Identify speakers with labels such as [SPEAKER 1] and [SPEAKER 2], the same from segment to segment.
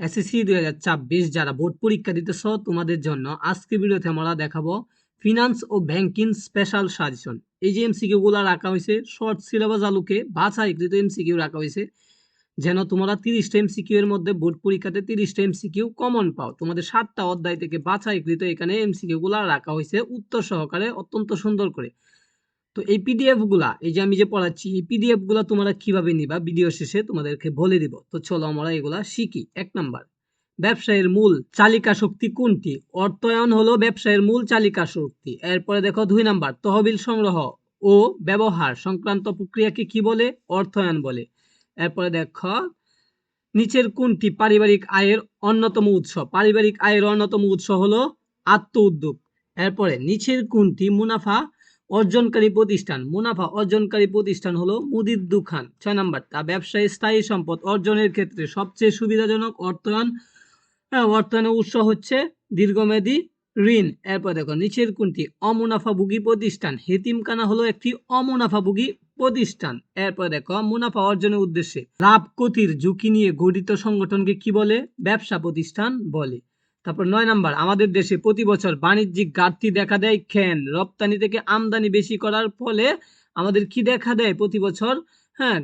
[SPEAKER 1] SSC 2026 যারা board পরীক্ষা দিতেছ তোমাদের জন্য আজকে ভিডিওতে আমরা দেখাবো ফিনান্স ও ব্যাংকিং স্পেশাল সাজেশন। এই যে এমসিকিউ গুলো রাখা হয়েছে শর্ট সিলেবাস আলোকে বাছাইকৃত এমসিকিউ রাখা হয়েছে, যেন তোমরা 30টা এমসিকিউ এর মধ্যে বোর্ড পরীক্ষাতে 30টা এমসিকিউ কমন পাও। তোমাদের 7টা অধ্যায় থেকে বাছাইকৃত এখানে এমসিকিউ গুলা রাখা হয়েছে উত্তর সহকারে অত্যন্ত সুন্দর করে। তো এই পিডিএফ গুলা, এই যে আমি যে পড়াচ্ছি, এই পিডিএফ গুলা তোমরা কিভাবে নিবা ভিডিও শেষে তোমাদেরকে বলে দিব। তো চলো আমরা এগুলা শিখি। 1 নাম্বার, ব্যবসায়ের মূল চালিকা শক্তি কোনটি? অর্থায়ন হলো ব্যবসায়ের মূল চালিকা শক্তি। এরপরে দেখো 2 নাম্বার, তহবিল সংগ্রহ ও ব্যবহার সংক্রান্ত প্রক্রিয়াকে কি বলে? অর্থায়ন বলে। এরপরে দেখো নিচের কোনটি পারিবারিক আয়ের অন্যতম উৎস? পারিবারিক আয়ের অন্যতম উৎস হলো আত্ম উদ্যোগ। এরপরে নিচের কোনটি মুনাফা অর্জনকারী প্রতিষ্ঠান? মুনাফা অর্জনকারী প্রতিষ্ঠান হলো মুদির দোকান। 6 নাম্বার, তা ব্যবসায়ী স্থায়ী সম্পদ অর্জনের ক্ষেত্রে সবচেয়ে সুবিধাজনক অর্থায়নের উৎস হচ্ছে দীর্ঘমেয়াদী ঋণ। এরপর দেখো নিচের কোনটি অমুনাফাভোগী প্রতিষ্ঠান? হেতিমখানা হলো একটি অমুনাফাভোগী প্রতিষ্ঠান। এরপর দেখো মুনাফা অর্জনের উদ্দেশ্যে লাভ ক্ষতির ঝুঁকি নিয়ে গঠিত সংগঠনকে কি বলে? ব্যবসা প্রতিষ্ঠান বলে। তারপর 9 নাম্বার, আমাদের দেশে প্রতি বছর বাণিজ্যিক ঘাটতি দেখা দেয় কেন? রপ্তানি থেকে আমদানি বেশি করার ফলে আমাদের কি দেখা দেয় প্রতি বছর?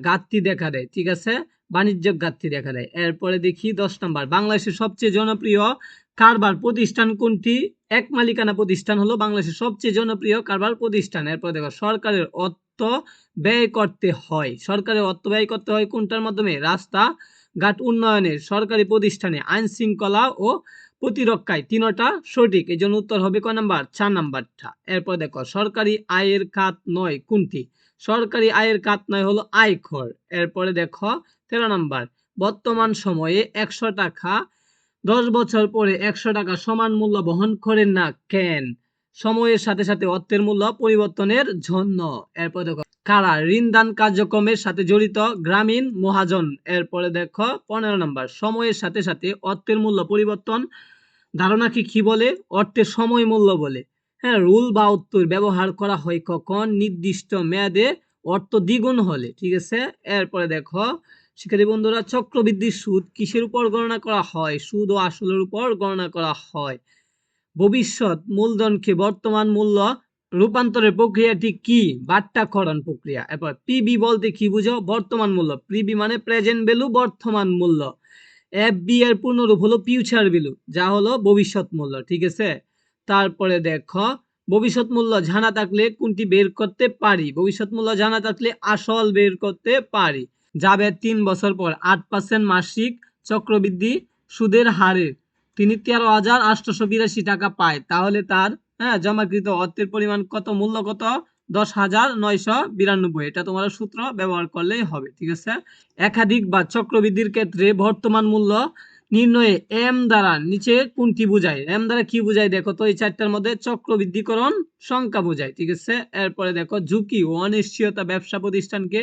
[SPEAKER 1] ঘাটতি দেখা দেয়। ঠিক আছে, বাণিজ্যিক ঘাটতি দেখা দেয়। এরপরে দেখি 10 নাম্বার, বাংলাদেশের সবচেয়ে জনপ্রিয় কারবার প্রতিষ্ঠান কোনটি? এক মালিকানা প্রতিষ্ঠান হলো বাংলাদেশের সবচেয়ে জনপ্রিয় কারবার প্রতিষ্ঠান। এরপর দেখো সরকারের অর্থ ব্যয় করতে হয়। সরকারের অর্থ ব্যয় করতে হয় কোনটার মাধ্যমে? রাস্তা ঘাট উন্নয়নের, সরকারি প্রতিষ্ঠানে, আইন শৃঙ্খলা ও প্রতিরক্ষায়। তিনটা সঠিক, এই জন্য উত্তর হবে কয় নাম্বার? 4 নাম্বারটা। এরপর দেখো সরকারি আয়ের খাত নয় কোনটি? সরকারি আয়ের খাত নয় হলো আয়কর। এরপরে দেখো 13 নাম্বার, বর্তমান সময়ে 100 টাকা 10 বছর পরে 100 টাকা সমান মূল্য বহন করেন না কেন? সময়ের সাথে সাথে অর্থের মূল্য পরিবর্তনের জন্য। এরপর দেখো কারা ঋণ দান কার্যক্রমের সাথে জড়িত? গ্রামীণ মহাজন। এরপরে দেখো 15 নম্বর, সময়ের সাথে সাথে অর্থের মূল্য পরিবর্তন ধারণাকে কি বলে? অর্থের সময় মূল্য বলে। রুল বা উত্তর ব্যবহার করা হয় কখন? নির্দিষ্ট মেয়াদে অর্থ দ্বিগুণ হলে। ঠিক আছে, এরপরে দেখো শিক্ষার্থী বন্ধুরা, চক্রবৃদ্ধি সুদ কিসের উপর গণনা করা হয়? সুদ ও আসলের উপর গণনা করা হয়। ভবিষ্যৎ মূলধনকে বর্তমান মূল্য রূপান্তরের প্রক্রিয়াটি কি? বাট্টাকরণ প্রক্রিয়া। এরপর পিবি বলতে কি বুঝো? বর্তমান মূল্য। পিবি মানে প্রেজেন্ট ভ্যালু, বর্তমান মূল্য। এফবি এর পূর্ণরূপ হলো ফিউচার ভ্যালু, যা হলো ভবিষ্যৎ মূল্য। ঠিক আছে, তারপরে দেখো ভবিষ্যৎ মূল্য জানা থাকলে কোনটি বের করতে পারি? ভবিষ্যৎ মূল্য জানা থাকলে আসল বের করতে পারি। যাবে 3 বছর পর 8% মাসিক চক্রবৃদ্ধি সুদের হারে তিনি 13,882 টাকা পায়, তাহলে তার জমাকৃত অর্থের পরিমাণ কত? মূল্য কত? 10,992। এটা তোমরা সূত্র ব্যবহার করলেই হবে। ঠিক আছে, একাধিক বা চক্রবৃদ্ধির ক্ষেত্রে বর্তমান মূল্য নির্ণয়ে এম দ্বারা নিচে কোনটি বোঝায়? এম দ্বারা কি বোঝায় দেখো তো, এই চারটার মধ্যে চক্রবৃদ্ধিকরণ সংখ্যা বোঝায়। ঠিক আছে, এরপরে দেখো ঝুঁকি ও অনিশ্চয়তা ব্যবসা প্রতিষ্ঠানকে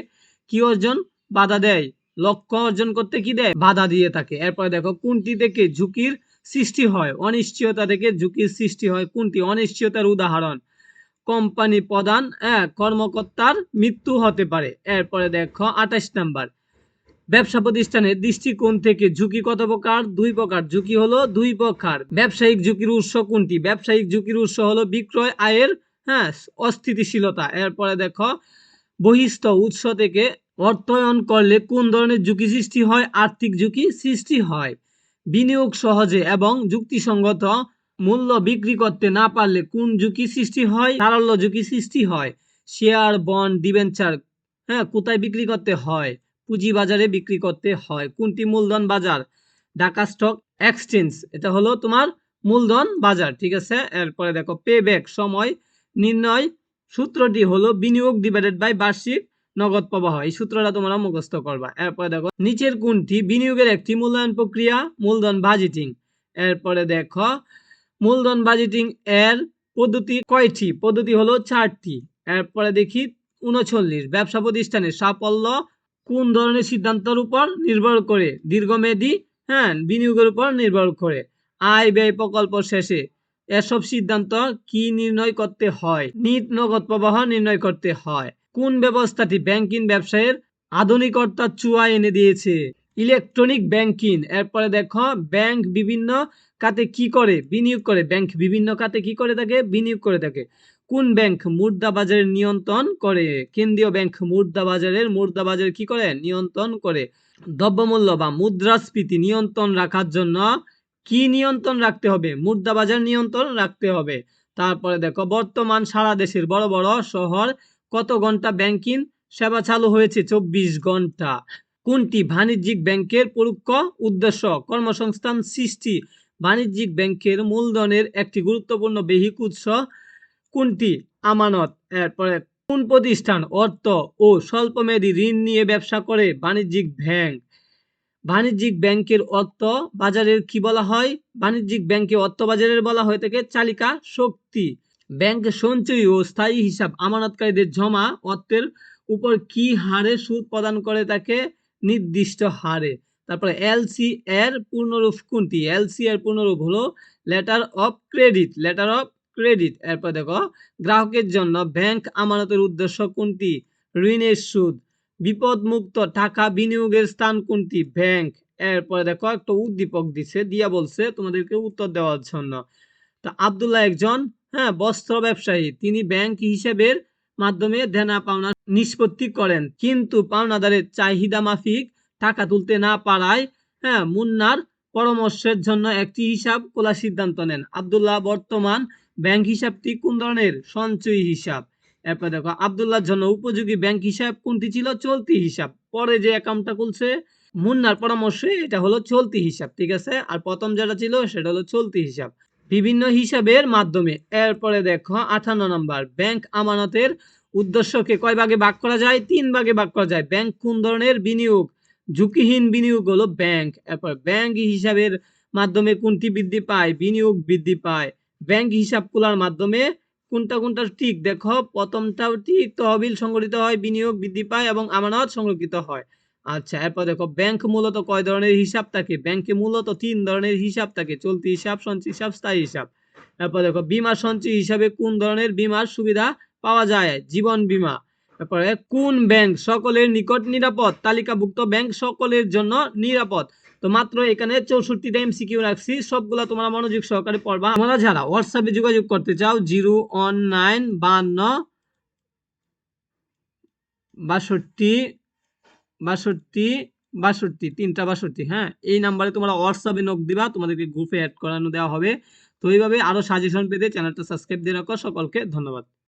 [SPEAKER 1] কি অর্জন? বাধা দেয়। লক্ষ্য অর্জন করতে কি দেয়? বাধা দিয়ে থাকে। এরপরে দেখো কোনটি থেকে ঝুঁকির সৃষ্টি হয়? অনিশ্চয়তা থেকে ঝুঁকির সৃষ্টি হয়। কোনটি? অনিশ্চয়তার উদাহরণ কোম্পানি প্রধান কর্মকর্তার মৃত্যু হতে পারে। এরপরে দেখো 28 নাম্বার, ব্যবসা প্রতিষ্ঠানের দৃষ্টিকোণ থেকে ঝুঁকি কত প্রকার? 2 প্রকার। ঝুঁকি হলো 2 প্রকার। ব্যবসায়িক ঝুঁকির উৎস কোনটি? ব্যবসায়িক ঝুঁকির উৎস হলো বিক্রয় আয়ের অস্থিতিশীলতা। এরপরে দেখো বহিস্থ উৎস থেকে অর্থায়ন করলে কোন ধরনের ঝুঁকি সৃষ্টি হয়? আর্থিক ঝুঁকি সৃষ্টি হয়। বিনিয়োগ সহজে এবং যুক্তিসঙ্গত মূল্য বিক্রি করতে না পারলে কোন ঝুঁকি সৃষ্টি হয়? তারল্য ঝুঁকি সৃষ্টি হয়। শেয়ার, বন্ড, ডিবেঞ্চার কোথায় বিক্রি করতে হয়? পুঁজিবাজারে বিক্রি করতে হয়। কোনটি মূলধন বাজার? ঢাকা স্টক এক্সচেঞ্জ, এটা হলো তোমার মূলধন বাজার। ঠিক আছে, এরপরে দেখো পে ব্যাক সময় নির্ণয় সূত্রটি হলো বিনিয়োগ ডিভাইডেড বাই বার্ষিক নগদ প্রবাহ। এই সূত্রটা তোমরা মুখস্থ করবা। এরপরে দেখো নিচের কোনটি বিনিয়োগের একটি মূল্যায়ন প্রক্রিয়া? মূলধন বাজেটিং। এরপরে দেখো মূলধন বাজেটিং এর পদ্ধতি কয়টি? পদ্ধতি হলো 4টি। এরপরে দেখি 39, ব্যবসা প্রতিষ্ঠানের সাফল্য কোন ধরনের সিদ্ধান্তের উপর নির্ভর করে? দীর্ঘমেয়াদী বিনিয়োগের উপর নির্ভর করে। আয় ব্যয় প্রকল্প শেষে এসব সিদ্ধান্ত কি নির্ণয় করতে হয়? নিট নগদ প্রবাহ নির্ণয় করতে হয়। কোন ব্যবস্থাটি ব্যাংকিং ব্যবসায়ের আধুনিকতার ছোঁয়া এনে দিয়েছে? Electronic banking. এরপরে দেখো ব্যাংক বিভিন্ন খাতে কি করে বিনিয়োগ করে, ব্যাংক বিভিন্ন খাতে কি করে থাকে বিনিয়োগ করে থাকে। কোন ব্যাংক মুদ্রা বাজারের নিয়ন্ত্রণ করে? কেন্দ্রীয় ব্যাংক মুদ্রা বাজারের কি করে নিয়ন্ত্রণ করে। দ্রব্যমূল্য বা মুদ্রাস্ফীতি নিয়ন্ত্রণ রাখার জন্য কি নিয়ন্ত্রণ রাখতে হবে? মুদ্রা বাজার নিয়ন্ত্রণ রাখতে হবে। তারপরে দেখো বর্তমান সারা দেশের বড় বড় শহর কত ঘন্টা ব্যাংকিং সেবা চালু হয়েছে? 24 ঘন্টা। কোনটি বাণিজ্যিক ব্যাংকের পরোক্ষ উদ্দেশ্য? কর্মসংস্থান সৃষ্টি। বাণিজ্যিক ব্যাংকের মূলধনের একটি গুরুত্বপূর্ণ বেহিক উৎস কোনটি? আমানত। এরপরে কোন প্রতিষ্ঠান অর্থ ও স্বল্পমেয়াদী ঋণ নিয়ে ব্যবসা করে? বাণিজ্যিক ব্যাংক। বাণিজ্যিক ব্যাংকের অর্থ বাজারের কি বলা হয়? বাণিজ্যিক ব্যাংকে অর্থ বাজারের বলা হয়ে থাকে চালিকা শক্তি। ব্যাংক সঞ্চয়ী ও স্থায়ী হিসাব আমানতকারীদের জমা অর্থের উপর কি হারে সুদ প্রদান করে থাকে? নির্দিষ্ট হারে। তারপরে এলসি এর পূর্ণরূপ কোনটি? এলসি এর পূর্ণরূপ হলো letter of credit. Letter of credit. এরপর দেখো গ্রাহকের জন্য ব্যাংক আমানতের উদ্দেশ্য কোনটি? ঋণের সুদ। বিপদমুক্ত টাকা বিনিয়োগের স্থান কোনটি? ব্যাংক। এরপরে দেখো একটা উদ্দীপক দিছে দিয়া বলছে তোমাদেরকে উত্তর দেওয়ার জন্য। তা আব্দুল্লাহ একজন বস্ত্র ব্যবসায়ী। তিনি ব্যাংক হিসেবের মাধ্যমে দেনা পাওনা নিষ্পত্তি করেন, কিন্তু পাওনাদারের চাহিদা মাফিক টাকা তুলতে না পারায় মুন্নার পরামর্শের জন্য একটি হিসাব খোলার সিদ্ধান্ত নেন। আব্দুল্লাহ বর্তমান ব্যাংক হিসাবটি কোন ধরনের? সঞ্চয়ী হিসাব। এরপর দেখো আব্দুল্লাহর জন্য উপযোগী ব্যাংক হিসাব কোনটি ছিল? চলতি হিসাব। পরে যে অ্যাকাউন্টটা খুলছে মুন্নার পরামর্শে এটা হলো চলতি হিসাব, ঠিক আছে। আর প্রথম যেটা ছিল সেটা হলো চলতি হিসাব। বিভিন্ন হিসাবের মাধ্যমে। এরপরে দেখো 58 নম্বর ব্যাংক আমানতের উদ্দেশ্যকে কয় ভাগে ভাগ করা যায়? 3 ভাগে ভাগ করা যায়। ব্যাংক কোন ধরনের বিনিয়োগ? ঝুঁকিহীন বিনিয়োগ হলো ব্যাংক। এরপর ব্যাংক হিসাবের মাধ্যমে কোনটি বৃদ্ধি পায়? বিনিয়োগ বৃদ্ধি পায়। ব্যাংক হিসাব খোলার মাধ্যমে কোনটা কোনটা ঠিক দেখো, প্রথমটাও ঠিক, তহবিল সংগঠিত হয়, বিনিয়োগ বৃদ্ধি পায় এবং আমানত সংরক্ষিত হয়। আচ্ছা, এরপর দেখো ব্যাংক মূলত কয় ধরনের হিসাব থাকে? ব্যাংকে মূলত 3 ধরনের হিসাব থাকে, চলতি হিসাব, সঞ্চয়ী হিসাব, স্থায়ী হিসাব। এরপর দেখো বীমা সঞ্চয়ী হিসাবে কোন ধরনের বীমার সুবিধা পাওয়া যায়? জীবন বীমা। তারপরে কোন ব্যাংক সকলের নিকট নিরাপদ? তালিকাভুক্ত ব্যাংক সকলের জন্য নিরাপদ। তো মাত্র এখানে 64টা এমসিকিউ রাখছি, সবগুলা তোমরা মনোযোগ সহকারে পড়বা। তোমরা যারা হোয়াটসঅ্যাপে যোগাযোগ করতে চাও 01952 62 তিনটা 62, এই নাম্বারে তোমরা হোয়াটসঅ্যাপে নক দিবা, তোমাদেরকে গ্রুপে অ্যাড করানো দেওয়া হবে। তো এইভাবে আরো সাজেশন পেতে চ্যানেলটা সাবস্ক্রাইব দিয়ে রাখো। সকলকে ধন্যবাদ।